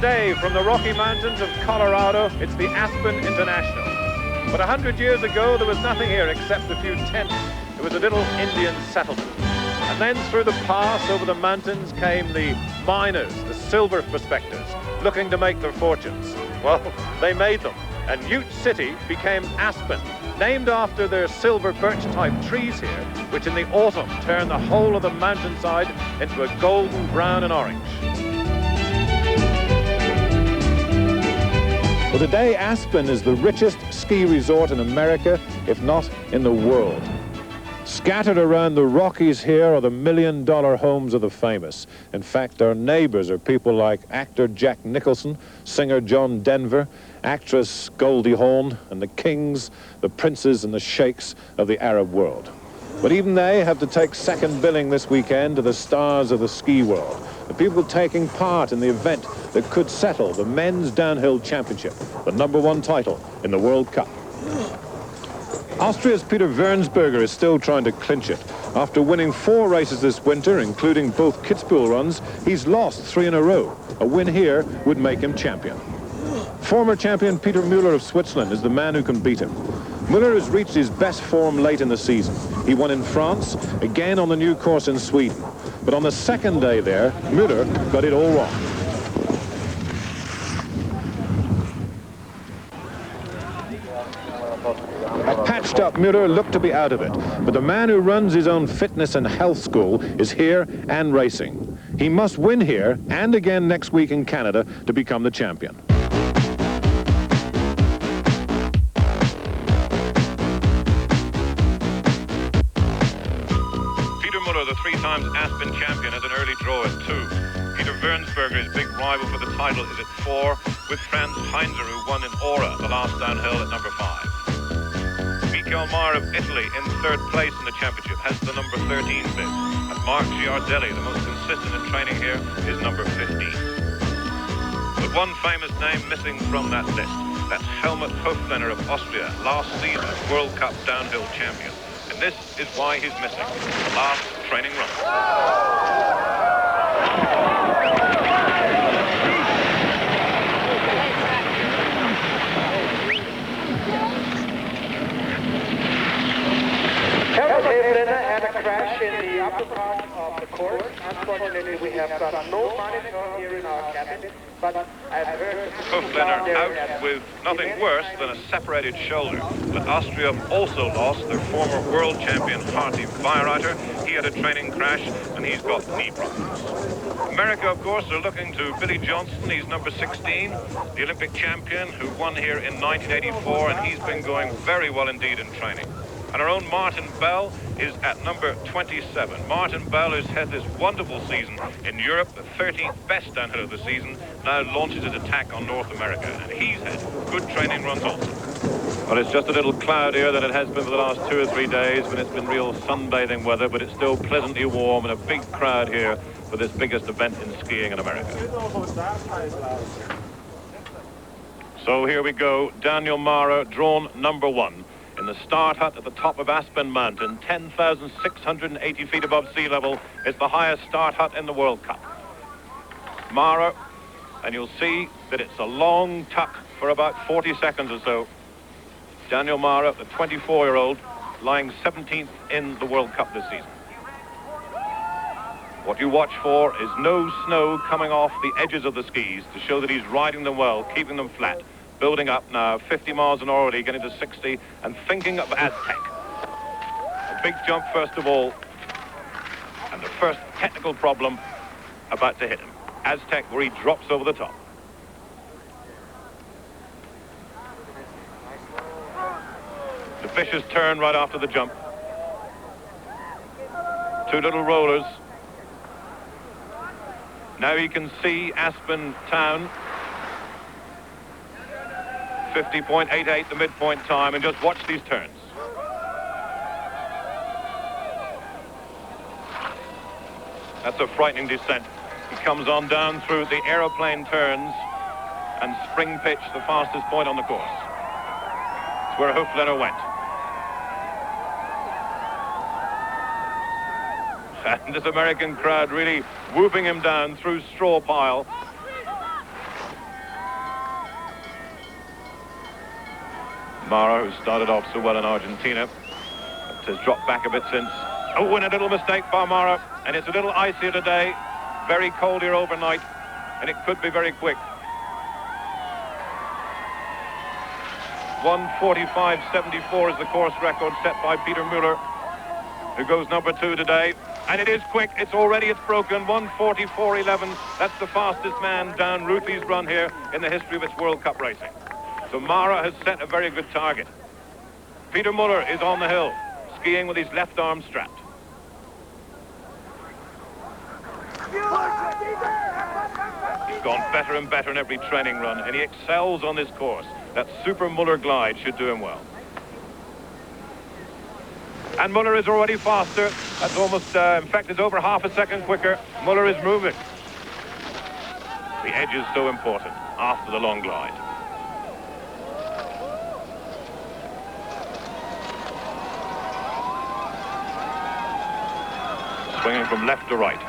today, from the Rocky Mountains of Colorado, it's the Aspen International. But 100 years ago, there was nothing here except a few tents. It was a little Indian settlement. And then through the pass over the mountains came the miners, the silver prospectors, looking to make their fortunes. Well, they made them. And Ute City became Aspen, named after their silver birch-type trees here, which in the autumn turn the whole of the mountainside into a golden brown and orange. Well, today Aspen is the richest ski resort in America, if not in the world. Scattered around the Rockies here are the million-dollar homes of the famous. In fact, their neighbors are people like actor Jack Nicholson, singer John Denver, actress Goldie Hawn, and the kings, the princes, and the sheikhs of the Arab world. But even they have to take second billing this weekend to the stars of the ski world, the people taking part in the event that could settle the men's downhill championship, the #1 title in the World Cup. Austria's Peter Wernsberger is still trying to clinch it. After winning 4 races this winter, including both Kitzbühel runs, he's lost 3 in a row. A win here would make him champion. Former champion Peter Müller of Switzerland is the man who can beat him. Müller has reached his best form late in the season. He won in France, again on the new course in Sweden. But on the second day there, Müller got it all wrong. A patched-up Müller looked to be out of it, but the man who runs his own fitness and health school is here and racing. He must win here and again next week in Canada to become the champion. Peter Müller, the 3 times Aspen champion, has an early draw at 2. Peter Wernsberger, his big rival for the title, is at 4, with Franz Heinzer, who won in Ora, the last downhill, at #5. Michael Mayer of Italy, in 3rd place in the championship, has the #13 bib. And Mark Giardelli, the most consistent in training here, is #15. But one famous name missing from that list. That's Helmut Hoflener of Austria, last season's World Cup downhill champion. And this is why he's missing the last training run. Had a crash in the upper part of the course. Unfortunately, we have got no monitor here in our cabin, but I've heard... Hoflener out with nothing worse than a separated shoulder. But Austria also lost their former world champion, Harty Bayreiter. He had a training crash, and he's got knee problems. America, of course, are looking to Billy Johnson. He's #16, the Olympic champion who won here in 1984, and he's been going very well indeed in training. And our own Martin Bell is at #27. Martin Bell has had this wonderful season in Europe, the 13th best downhill of the season, now launches his attack on North America. And he's had good training runs also. Well, it's just a little cloudier than it has been for the last 2 or 3 days when it's been real sunbathing weather, but it's still pleasantly warm and a big crowd here for this biggest event in skiing in America. So here we go. Daniel Mara, drawn #1. In the start hut at the top of Aspen Mountain, 10,680 feet above sea level, is the highest start hut in the World Cup. Mara, and you'll see that it's a long tuck for about 40 seconds or so. Daniel Mara, the 24-year-old, lying 17th in the World Cup this season. What you watch for is no snow coming off the edges of the skis to show that he's riding them well, keeping them flat. Building up now, 50 miles an hour already, getting to 60, and thinking of Aztec. A big jump first of all, and the first technical problem about to hit him. Aztec, where he drops over the top. The vicious turn right after the jump. 2 little rollers. Now you can see Aspen town. 50.88 the midpoint time, and just watch these turns. That's a frightening descent. He comes on down through the aeroplane turns and spring pitch, the fastest point on the course. It's where Hoflener went. And this American crowd really whooping him down through straw pile. Mara, who started off so well in Argentina, has dropped back a bit since. Oh, and a little mistake by Mara, and it's a little icier today. Very cold here overnight, and it could be very quick. 1:45.74 is the course record set by Peter Müller, who goes number 2 today. And it is quick. It's broken. 1:44.11. That's the fastest man down Ruthie's run here in the history of its World Cup racing. So Mara has set a very good target. Peter Müller is on the hill, skiing with his left arm strapped. He's gone better and better in every training run, and he excels on this course. That Super Müller glide should do him well. And Müller is already faster. That's almost, in fact, it's over half a second quicker. Müller is moving. The edge is so important after the long glide. Swinging from left to right.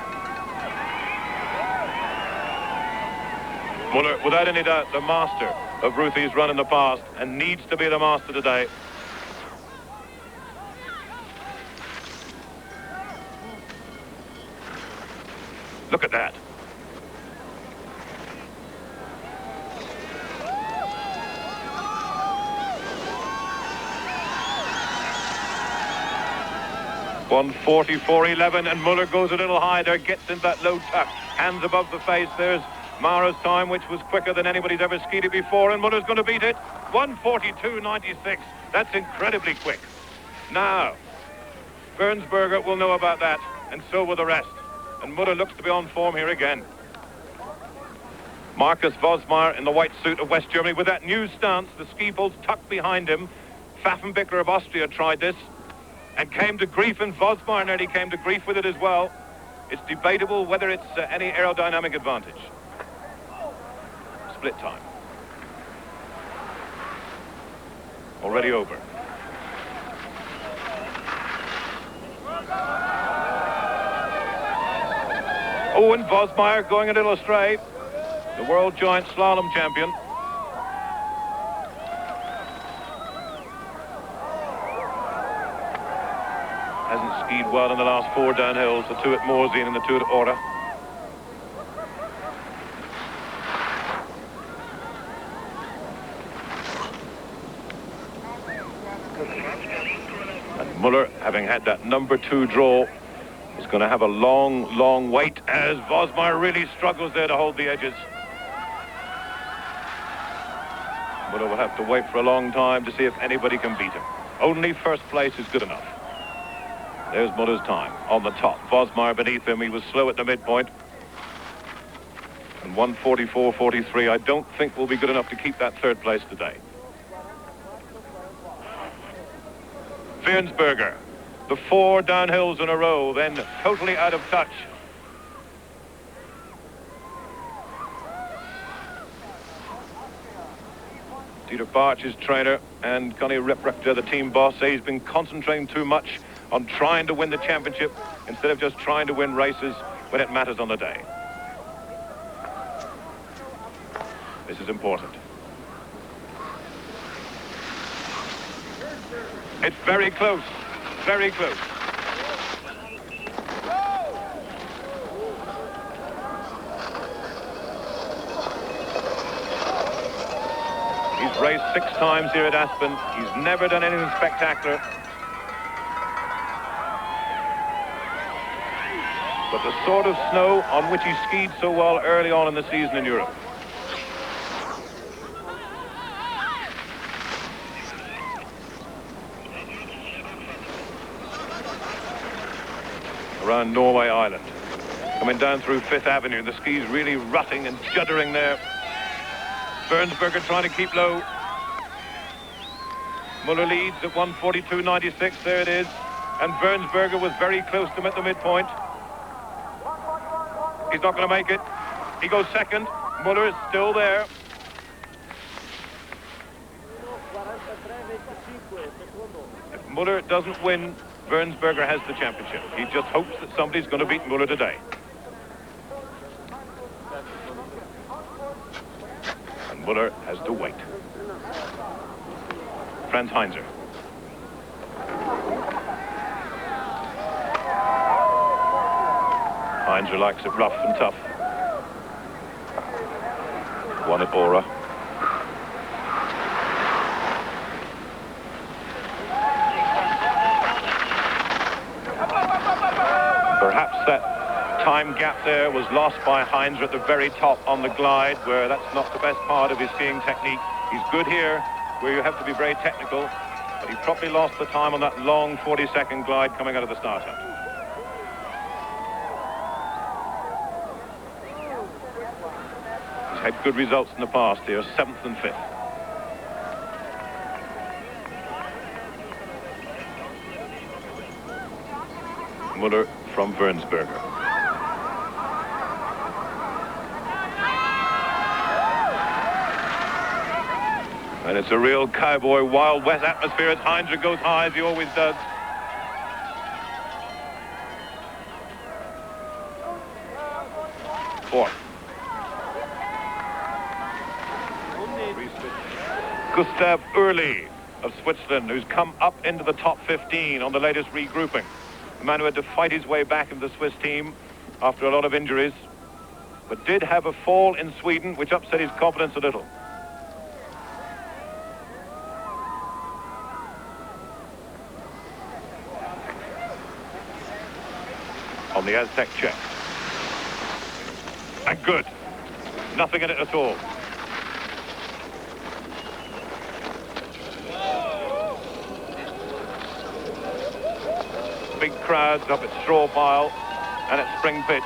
Müller, without any doubt, the master of Ruthie's run in the past, and needs to be the master today. Look at that. (1:44.11), and Müller goes a little high there, gets into that low tuck, hands above the face. There's Mara's time, which was quicker than anybody's ever skied it before, and Müller's going to beat it. 1:42.96. That's incredibly quick. Now, Bernsberger will know about that, and so will the rest. And Müller looks to be on form here again. Markus Vosmeyer in the white suit of West Germany with that new stance, the ski poles tucked behind him. Pfaffenbichler of Austria tried this and came to grief, and Vosmeyer nearly came to grief with it as well. It's debatable whether it's any aerodynamic advantage. Split time. Already over. Oh, and Vosmeyer going a little astray. The world giant slalom champion. Hasn't skied well in the last 4 downhills, the 2 at Morzine and the 2 at Ora. And Müller, having had that number 2 draw, is going to have a long, long wait as Vosmeyer really struggles there to hold the edges. Müller will have to wait for a long time to see if anybody can beat him. Only first place is good enough. There's Müller's time on the top. Vosmeyer beneath him. He was slow at the midpoint. And 1:44.43, I don't think will be good enough to keep that 3rd place today. Bernsberger, the 4 downhills in a row, then totally out of touch. Dieter Bartsch, his trainer, and Connie Ripprechter, the team boss, say he's been concentrating too much on trying to win the championship instead of just trying to win races when it matters on the day. This is important. It's very close, very close. He's raced 6 times here at Aspen. He's never done anything spectacular. But the sort of snow on which he skied so well early on in the season in Europe. Around Norway Island. Coming down through 5th Avenue, the skis really rutting and juddering there. Bernsberger trying to keep low. Müller leads at 1:42.96, there it is. And Bernsberger was very close to him at the midpoint. He's not going to make it. He goes 2nd. Müller is still there. If Müller doesn't win, Bernsberger has the championship. He just hopes that somebody's going to beat Müller today. And Müller has to wait. Franz Heinzer. Heinzer likes it rough and tough. One at Aura. Perhaps that time gap there was lost by Heinzer at the very top on the glide, where that's not the best part of his skiing technique. He's good here, where you have to be very technical, but he probably lost the time on that long 40-second glide coming out of the start hut. He's had good results in the past here, 7th and 5th. Muller from Wernsberger. And it's a real cowboy Wild West atmosphere as Heinzer goes high, as he always does. Fourth. Gustav Early of Switzerland, who's come up into the top 15 on the latest regrouping. The man who had to fight his way back into the Swiss team after a lot of injuries, but did have a fall in Sweden, which upset his confidence a little. On the Aztec check. And good. Nothing in it at all. Big crowds up at Straw Pile and at Spring Pitch.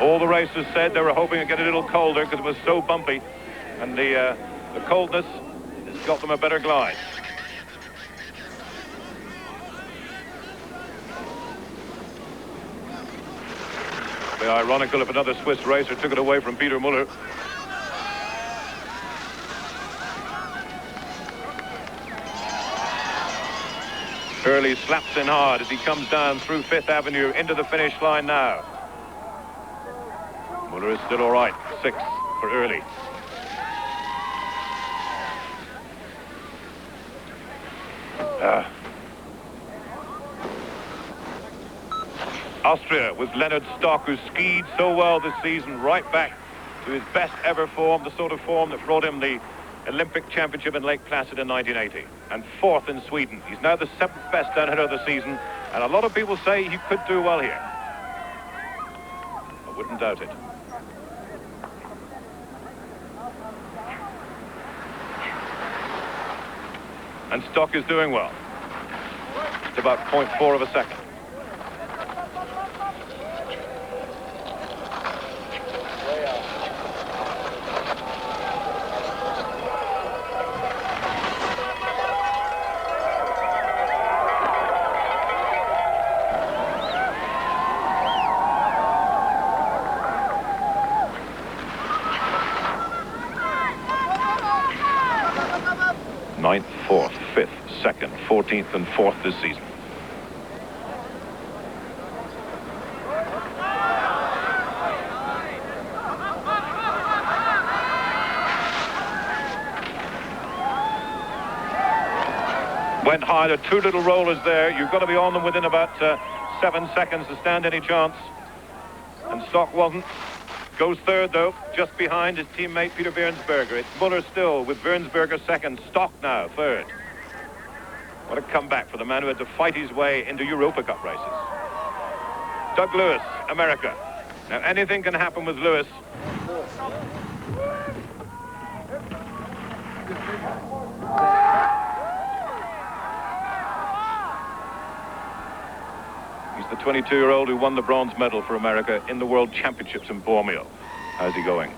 All the racers said they were hoping to get a little colder because it was so bumpy, and the coldness has got them a better glide. It'd be ironical if another Swiss racer took it away from Peter Muller. Early slaps in hard as he comes down through 5th Avenue into the finish line now. Muller is still all right. 6th for Early. Austria with Leonard Stock, who skied so well this season, right back to his best ever form, the sort of form that brought him the Olympic Championship in Lake Placid in 1980. And 4th in Sweden. He's now the 7th best downhitter of the season, and a lot of people say he could do well here. I wouldn't doubt it. And Stock is doing well. It's about 0.4 of a second. Ninth, 4th, 5th, 2nd, 14th and 4th this season. Went high, the 2 little rollers there. You've got to be on them within about 7 seconds to stand any chance. And Stock wasn't. Goes 3rd, though, just behind his teammate Peter Wernsberger. It's Muller still, with Wernsberger 2nd. Stock now, 3rd. What a comeback for the man who had to fight his way into Europa Cup races. Doug Lewis, America. Now, anything can happen with Lewis. He's the 22-year-old who won the bronze medal for America in the World Championships in Bormio. How's he going?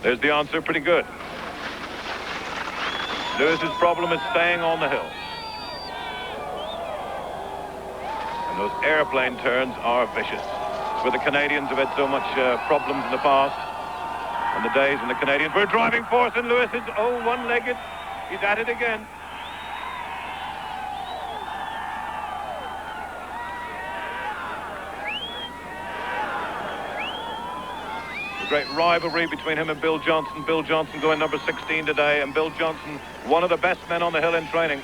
There's the answer, pretty good. Lewis's problem is staying on the hill. And those airplane turns are vicious. It's where the Canadians have had so much problems in the past. On the days when the Canadians were a driving force, and Lewis is, one-legged. He's at it again. A great rivalry between him and Bill Johnson. Bill Johnson going number 16 today, and Bill Johnson, one of the best men on the hill in training.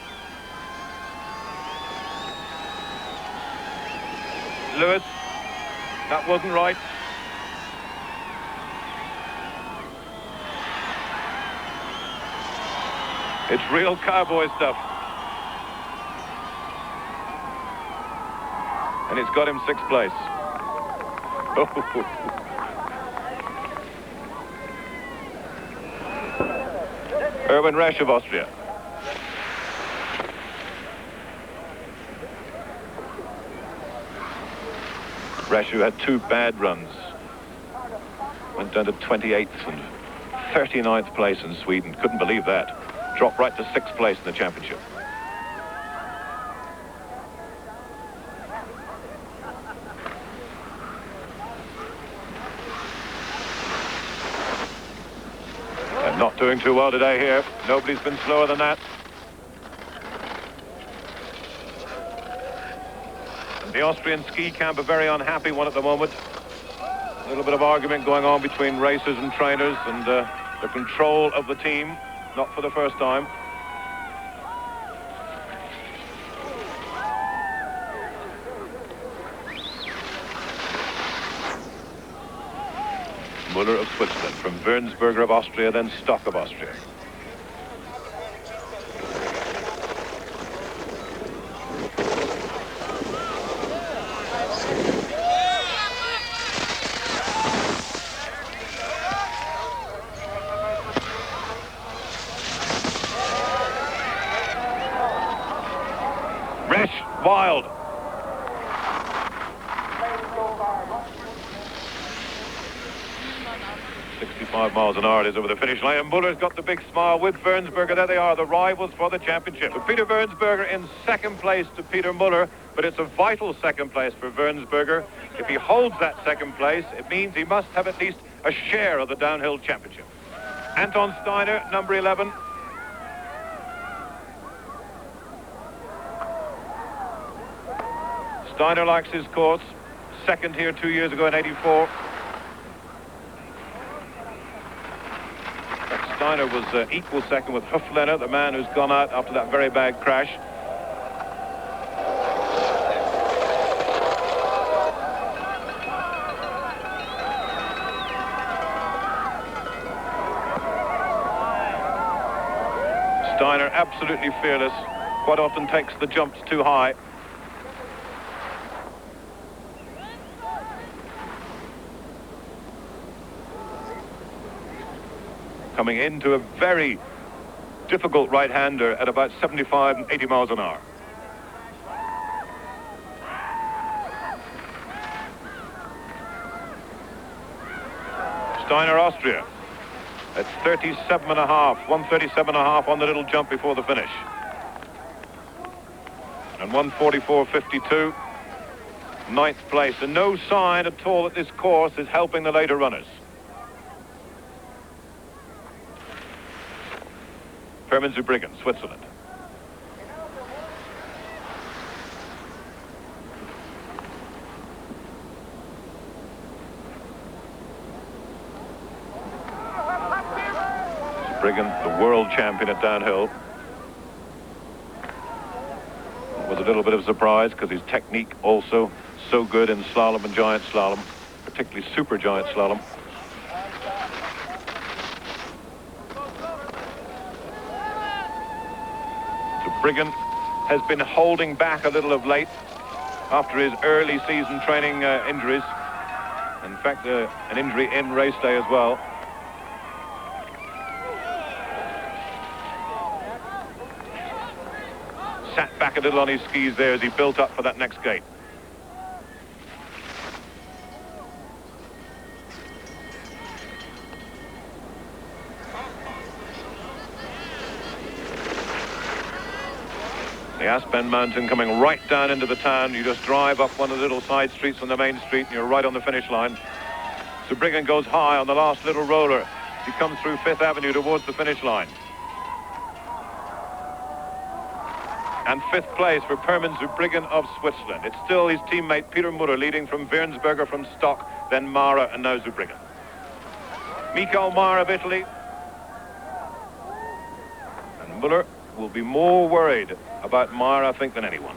Lewis, that wasn't right. It's real cowboy stuff. And it's got him 6th place. Oh. Erwin Resch of Austria. Resch, who had 2 bad runs, went down to 28th and 39th place in Sweden. Couldn't believe that. Dropped right to 6th place in the championship. They're not doing too well today here. Nobody's been slower than that. And the Austrian ski camp a very unhappy one at the moment. A little bit of argument going on between racers and trainers, and the control of the team. Not for the first time. Muller of Switzerland, from Wernsberger of Austria, then Stock of Austria. Wild. 65 miles an hour it is over the finish line, and Muller's got the big smile with Wernsberger. There they are, the rivals for the championship. So Peter Wernsberger in 2nd place to Peter Muller, but it's a vital 2nd place for Wernsberger. If he holds that 2nd place, it means he must have at least a share of the downhill championship. Anton Steiner, number 11. Steiner likes his course. 2nd here 2 years ago in 84. Steiner was equal 2nd with Huflener, the man who's gone out after that very bad crash. Steiner absolutely fearless. Quite often takes the jumps too high. Coming into a very difficult right-hander at about 75 and 80 miles an hour. Steiner, Austria, at 37.5, 137.5 on the little jump before the finish. And 144.52, 9th place. And no sign at all that this course is helping the later runners. Hermann Zurbriggen, Switzerland. Zurbriggen, the world champion at downhill. It was a little bit of a surprise because his technique also so good in slalom and giant slalom, particularly super giant slalom. Zurbriggen has been holding back a little of late after his early season training injuries. In fact, an injury in race day as well. Sat back a little on his skis there as he built up for that next gate. The Aspen mountain coming right down into the town. You just drive up one of the little side streets on the main street and you're right on the finish line. Zurbriggen goes high on the last little roller. He comes through 5th Avenue towards the finish line. And 5th place for Hermann Zurbriggen of Switzerland. It's still his teammate Peter Muller leading from Wernsberger, from Stock, then Mara, and now Zurbriggen. Michael Mayer of Italy. And Muller will be more worried about Mayer, I think, than anyone.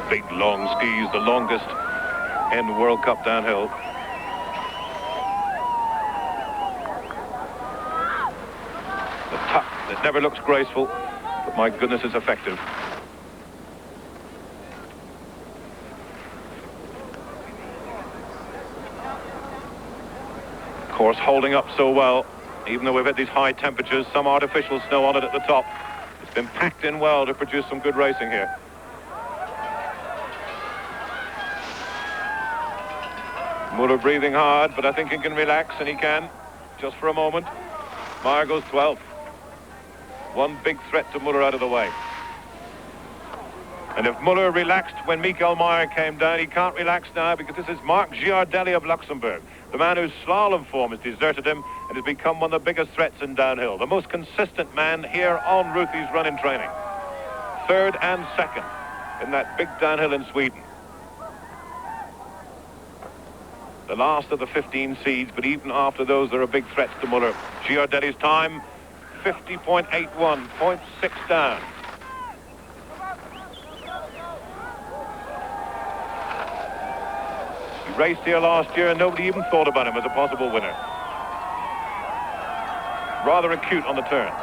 Big long skis, the longest in the World Cup downhill. The tuck that never looks graceful, but my goodness, it's effective. Course holding up so well, even though we've had these high temperatures, some artificial snow on it at the top. It's been packed in well to produce some good racing here. Muller breathing hard, but I think he can relax, and he can, just for a moment. Mayer goes 12th. One big threat to Muller out of the way. And if Muller relaxed when Michael Mayer came down, he can't relax now, because this is Marc Giardelli of Luxembourg, the man whose slalom form has deserted him and has become one of the biggest threats in downhill. The most consistent man here on Ruthie's run in training. Third and second in that big downhill in Sweden. The last of the 15 seeds, but even after those, there are big threats to Muller. Giardelli's time, 50.81, 0.6 down. He raced here last year and nobody even thought about him as a possible winner. Rather acute on the turns.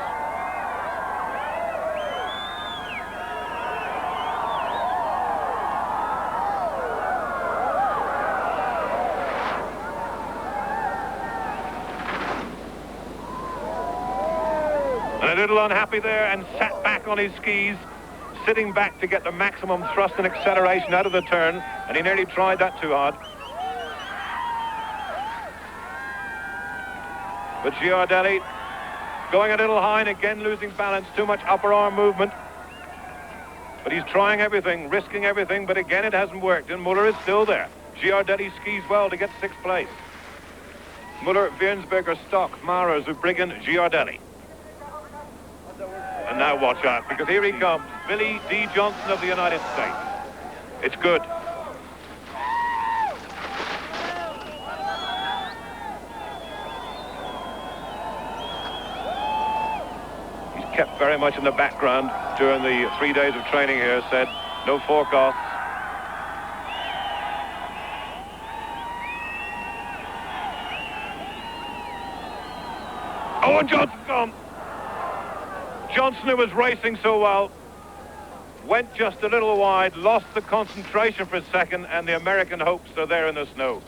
A little unhappy there and sat back on his skis, sitting back to get the maximum thrust and acceleration out of the turn, and he nearly tried that too hard. But Giardelli going a little high and again losing balance, too much upper arm movement. But he's trying everything, risking everything, but again it hasn't worked, and Muller is still there. Giardelli skis well to get 6th place. Muller, Wiernsberger, Stock, Mara, Zurbriggen, Giardelli. And now watch out, because here he comes, Billy D. Johnson of the United States. It's good. He's kept very much in the background during the 3 days of training here, said no forecasts. Oh, and Johnson's gone. Johnson, who was racing so well, went just a little wide, lost the concentration for a second, and the American hopes are there in the snow.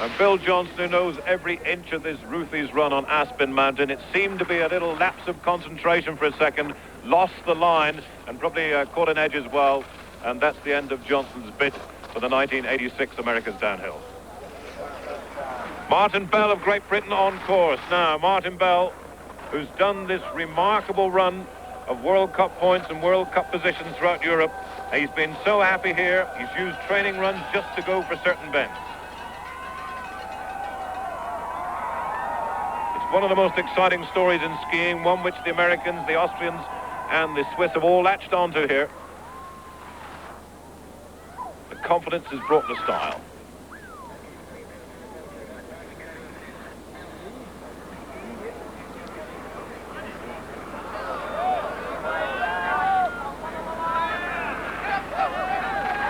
And Bill Johnson, who knows every inch of this Ruthie's run on Aspen Mountain, it seemed to be a little lapse of concentration for a second, lost the line, and probably caught an edge as well. And that's the end of Johnson's bid for the 1986 America's Downhill. Martin Bell of Great Britain on course. Now, Martin Bell, who's done this remarkable run of World Cup points and World Cup positions throughout Europe. He's been so happy here. He's used training runs just to go for certain bends. It's one of the most exciting stories in skiing, one which the Americans, the Austrians, and the Swiss have all latched onto here. The confidence has brought the style.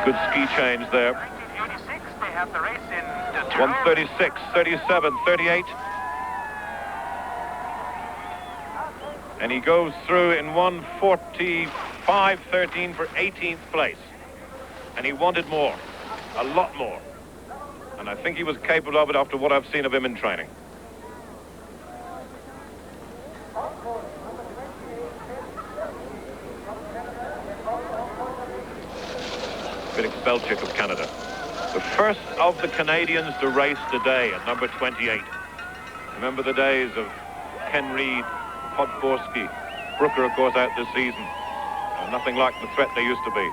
Good ski change there. 136, 37, 38. And he goes through in 1:45.13 for 18th place. And he wanted more, a lot more. And I think he was capable of it after what I've seen of him in training. Felix Belchik of Canada. The first of the Canadians to race today at number 28. Remember the days of Ken Reed, Podborski, Brooker, of course, out this season. Nothing like the threat they used to be.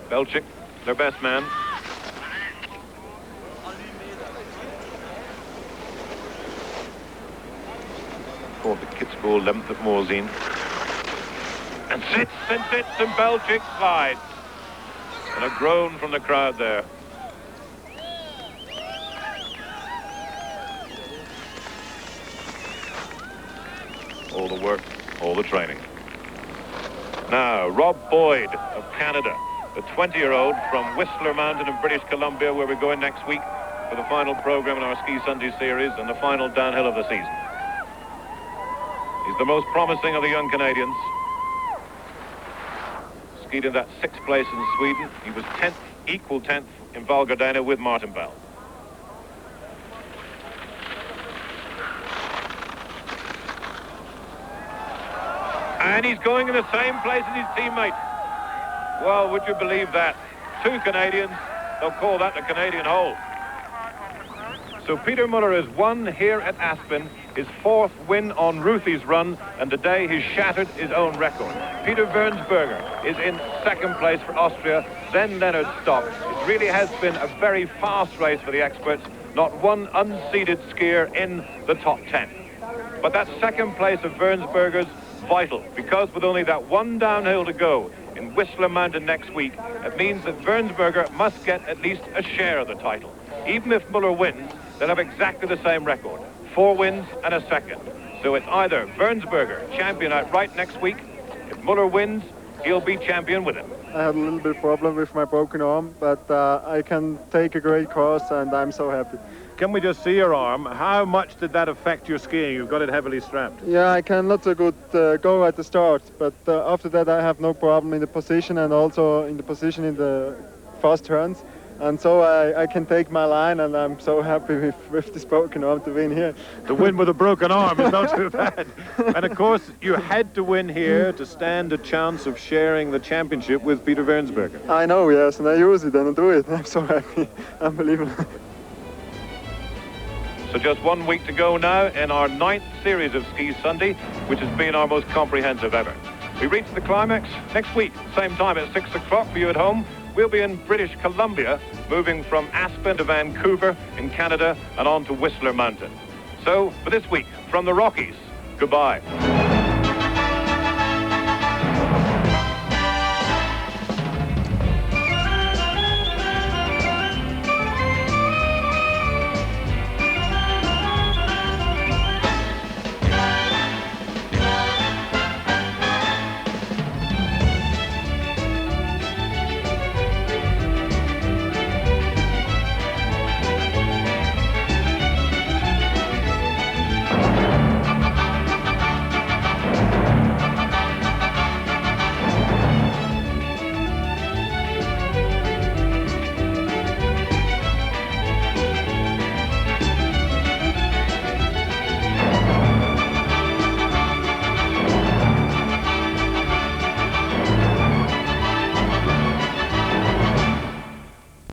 Belchik their best man. Called the Kitzbühel 11th at Morzine. And sits and Belgic slides. And a groan from the crowd there. All the work, all the training. Now, Rob Boyd of Canada, the 20-year-old from Whistler Mountain in British Columbia, where we're going next week for the final program in our Ski Sunday series and the final downhill of the season. He's the most promising of the young Canadians. Skied in that 6th place in Sweden. He was 10th, equal 10th in Val Gardena with Martin Bell. And he's going in the same place as his teammate. Well, would you believe that? 2 Canadians, they'll call that the Canadian hole. So Peter Muller has won here at Aspen, his 4th win on Ruthie's run, and today he's shattered his own record. Peter Wernsberger is in 2nd place for Austria, then Leonard stopped. It really has been a very fast race for the experts, not one unseeded skier in the top 10. But that 2nd place of Wernsberger's vital, because with only that 1 downhill to go in Whistler Mountain next week, it means that Wernsberger must get at least a share of the title. Even if Muller wins, they'll have exactly the same record, 4 wins and a 2nd. So it's either Wernsberger champion outright next week. If Muller wins, he'll be champion with him. I had a little bit of problem with my broken arm, but I can take a great course and I'm so happy. Can we just see your arm? How much did that affect your skiing? You've got it heavily strapped. Yeah, I can not so good go at the start, but after that I have no problem in the position and also in the position in the fast turns. And so I can take my line, and I'm so happy with this broken arm to win here. To win with a broken arm is not too bad. And of course, you had to win here to stand a chance of sharing the championship with Peter Wernsberger. I know, yes, and I use it and I do it. I'm so happy. Unbelievable. So just 1 week to go now in our 9th series of Ski Sunday, which has been our most comprehensive ever. We reach the climax next week, same time at 6 o'clock for you at home. We'll be in British Columbia, moving from Aspen to Vancouver in Canada and on to Whistler Mountain. So for this week, from the Rockies, goodbye.